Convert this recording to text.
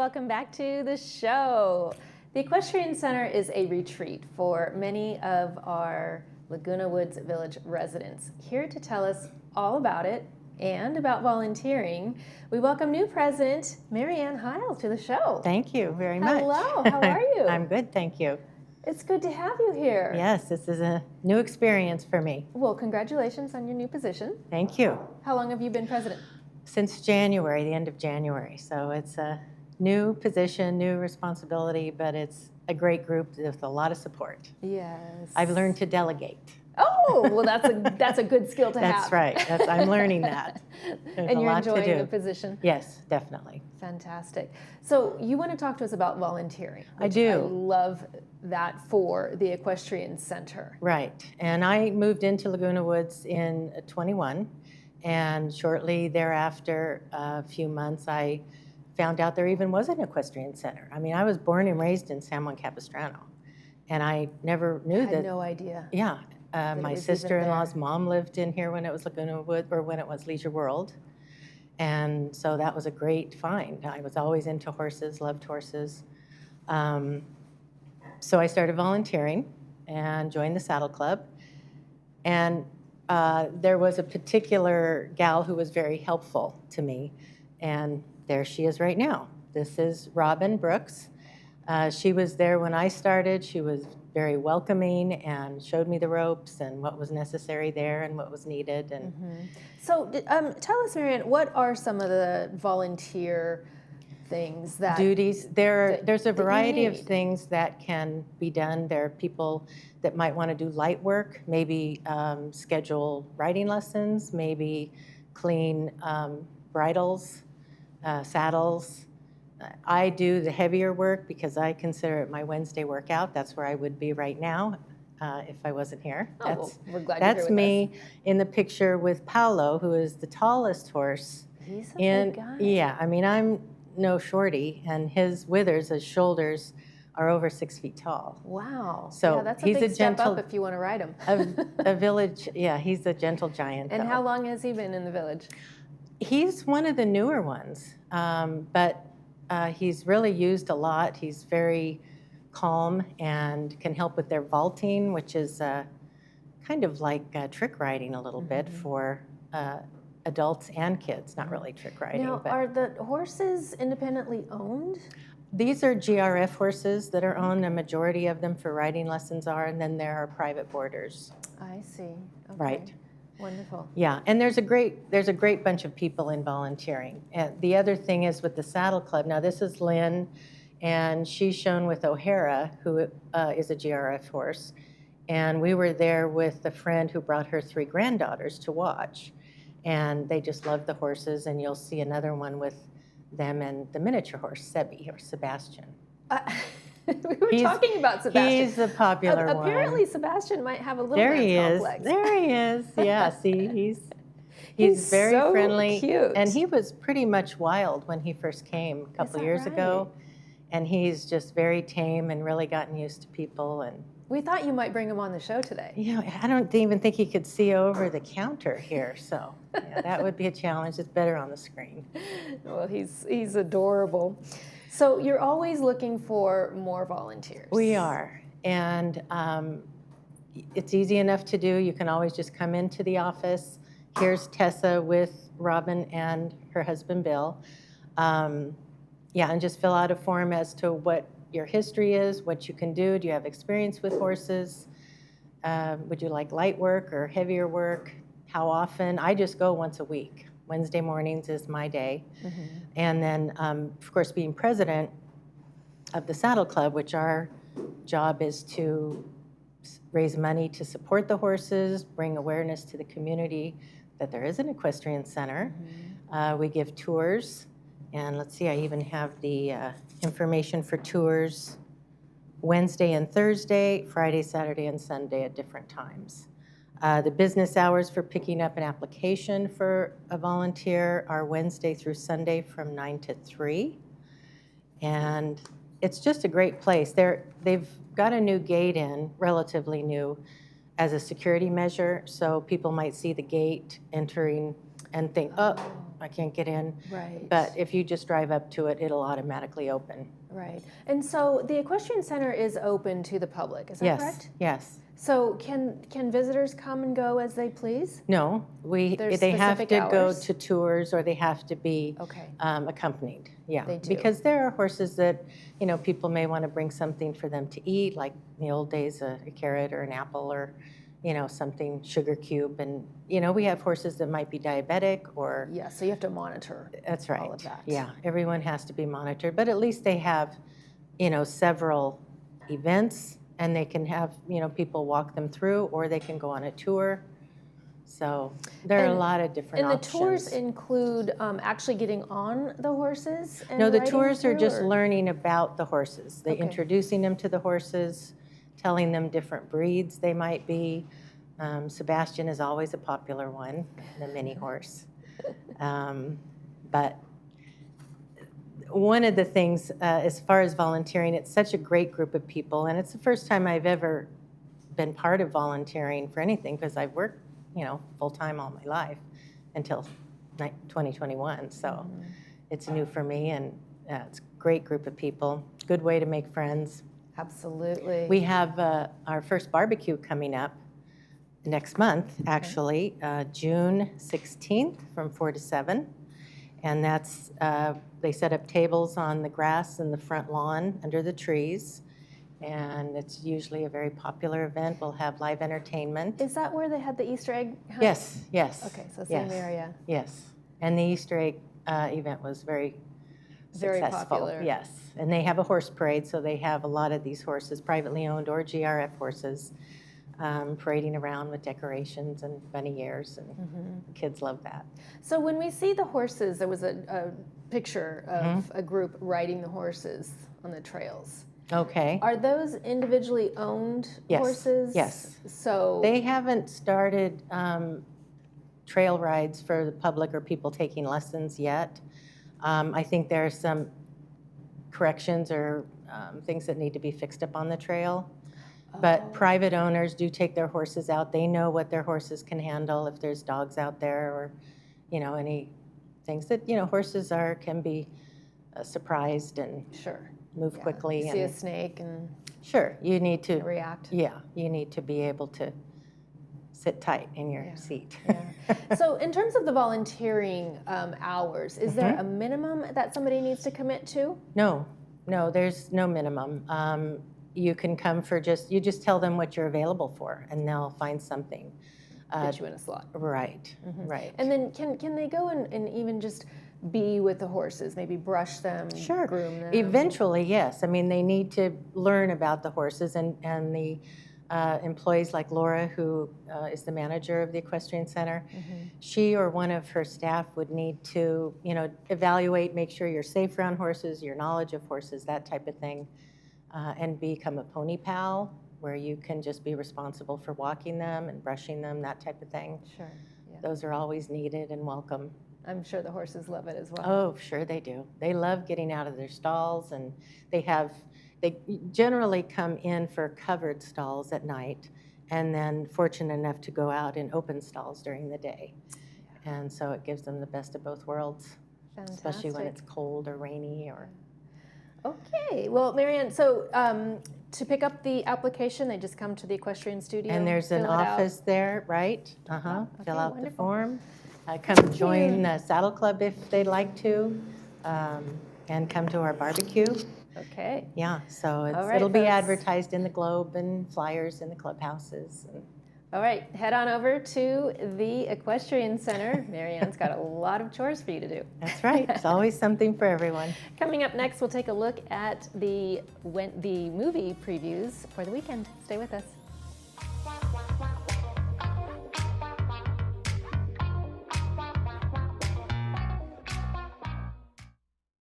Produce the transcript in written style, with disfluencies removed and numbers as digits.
welcome back to the show. The Equestrian Center is a retreat for many of our Laguna Woods Village residents. Here to tell us all about it and about volunteering, we welcome new president, Marianne Heil, to the show. Thank you very much. Hello, how are you? I'm good, thank you. It's good to have you here. Yes, this is a new experience for me. Well, congratulations on your new position. Thank you. How long have you been president? Since January, the end of January. So it's a new position, new responsibility, but it's a great group with a lot of support. Yes. I've learned to delegate. Oh, well, that's a good skill to have. That's right. I'm learning that. There's And a you're lot to enjoying do. the position? Yes, definitely. Fantastic. So you want to talk to us about volunteering. I do. I love that for the Equestrian Center. Right. And I moved into Laguna Woods in 21, and shortly thereafter, a few months, I found out there even was an equestrian center. I mean, I was born and raised in San Juan Capistrano, and I never knew I that. had no idea. Yeah. that it My was sister-in-law's even there. mom lived in here when it was Laguna Woods, or when it was Leisure World. And so that was a great find. I was always into horses, loved horses. So I started volunteering and joined the Saddle Club. And there was a particular gal who was very helpful to me. And there she is right now. This is Robin Brooks. She was there when I started. She was very welcoming and showed me the ropes and what was necessary there and what was needed. And So tell us, Marianne, what are some of the volunteer things that... duties. There's a that you variety of need. things that can be done. There are people that might want to do light work, maybe schedule riding lessons, maybe clean bridles, saddles. I do the heavier work because I consider it my Wednesday workout. That's where I would be right now if I wasn't here. Oh, well, we're glad you're That's here with me in the picture with Paolo, who is the tallest horse. He's a in, big guy. Yeah, I mean, I'm no shorty, and his withers, his shoulders, are over 6 feet tall. Wow. So yeah, that's a he's big a step gentle- up if you want to ride him. A village, yeah, he's a gentle giant. And though. how long has he been in the village? He's one of the newer ones, but he's really used a lot. He's very calm and can help with their vaulting, which is kind of like trick riding a little bit for adults and kids, not really trick riding. Now, but are the horses independently owned? these are GRF horses that are owned. The majority of them for riding lessons are, and then there are private boarders. I see. Okay. Right. Wonderful. Yeah, and there's a great bunch of people in volunteering. And the other thing is with the Saddle Club. Now this is Lynn, and she's shown with O'Hara, who is a GRF horse. And we were there with a friend who brought her 3 granddaughters to watch. And they just love the horses, and you'll see another one with them and the miniature horse, Sebi, or Sebastian. We were talking about Sebastian. He's the popular one. Apparently, Sebastian might have a little There man he is. complex. There he is. Yeah, see, he's very so friendly. cute. And he was pretty much wild when he first came a couple that years ago. right? And he's just very tame and really gotten used to people. And We thought you might bring him on the show today. I don't even think he could see over the counter here. So yeah, that would be a challenge. It's better on the screen. Well, he's adorable. So you're always looking for more volunteers. We are. And it's easy enough to do. You can always just come into the office. Here's Tessa with Robin and her husband, Bill. And just fill out a form as to what your history is, what you can do. Do you have experience with horses? Would you like light work or heavier work? How often? I just go once a week. Wednesday mornings is my day. And then, of course, being president of the Saddle Club, which our job is to raise money to support the horses, bring awareness to the community that there is an equestrian center. We give tours. And let's see, I even have the information for tours Wednesday and Thursday, Friday, Saturday, and Sunday at different times. The business hours for picking up an application for a volunteer are Wednesday through Sunday from 9 to 3. And it's just a great place. They've got a new gate in, relatively new, as a security measure. So people might see the gate entering and think, oh, I can't get in. Right. But if you just drive up to it, it'll automatically open. Right. And so the equestrian center is open to the public, is that Yes, correct? yes. So can visitors come and go as they please? No, There's they have specific to go hours? to tours, or they have to be Okay. accompanied. Yeah, They do. because there are horses that, people may want to bring something for them to eat, like in the old days, a carrot or an apple, or something, sugar cube. And we have horses that might be diabetic, or Yeah, so you have to monitor that's right. all of that. Yeah, everyone has to be monitored, but at least they have several events, and they can have people walk them through, or they can go on a tour. So there are a lot of different And the options. tours include actually getting on the horses? And No, the riding tours are through, just or? learning about the horses. They're Okay. introducing them to the horses, telling them different breeds they might be. Sebastian is always a popular one, the mini horse. But one of the things, as far as volunteering, it's such a great group of people, and it's the first time I've ever been part of volunteering for anything, because I've worked, full-time all my life until 2021. So it's new for me, and it's a great group of people. Good way to make friends. Absolutely. We have our first barbecue coming up next month, actually, June 16th from 4 to 7. And that's, they set up tables on the grass in the front lawn under the trees. And it's usually a very popular event. We'll have live entertainment. Is that where they had the Easter egg hunt? Yes, yes. Okay, so same area. Yes. And the Easter egg event was very successful. Popular. Yes. And they have a horse parade, so they have a lot of these horses, privately owned or GRF horses, parading around with decorations and bunny ears, and kids love that. So when we see the horses, there was a picture of a group riding the horses on the trails. Okay. Are those individually owned Yes. horses? Yes. So They haven't started trail rides for the public or people taking lessons yet. I think there are some corrections or things that need to be fixed up on the trail. But private owners do take their horses out. They know what their horses can handle, if there's dogs out there, or any things that horses can be surprised and sure. move quickly. You see a And snake and sure, you need to react. Yeah, you need to be able to sit tight in your seat. Yeah. So in terms of the volunteering hours, is there a minimum that somebody needs to commit to? No, there's no minimum. You can come for you just tell them what you're available for, and they'll find something. Get you in a slot. Right, right. And then can they go and even just be with the horses, maybe brush them, Sure. groom them? Eventually, yes. I mean, they need to learn about the horses, and the employees like Laura, who is the manager of the equestrian center, she or one of her staff would need to, evaluate, make sure you're safe around horses, your knowledge of horses, that type of thing, and become a pony pal, where you can just be responsible for walking them and brushing them, that type of thing. Sure. Yeah. Those are always needed and welcome. I'm sure the horses love it as well. Oh, sure they do. They love getting out of their stalls, and they generally come in for covered stalls at night, and then fortunate enough to go out in open stalls during the day. And so it gives them the best of both worlds, especially when it's cold or rainy. Or Okay, well, Marianne, so to pick up the application, they just come to the equestrian studio. And there's an office there, right? Okay, Fill out the wonderful. form. Come join the Saddle Club if they'd like to, and come to our barbecue. Okay. Yeah, so All right, it'll be folks. advertised in the Globe and flyers in the clubhouses. All right, head on over to the Equestrian Center. Marianne's got a lot of chores for you to do. That's right. It's always something for everyone. Coming up next, we'll take a look at the movie previews for the weekend. Stay with us.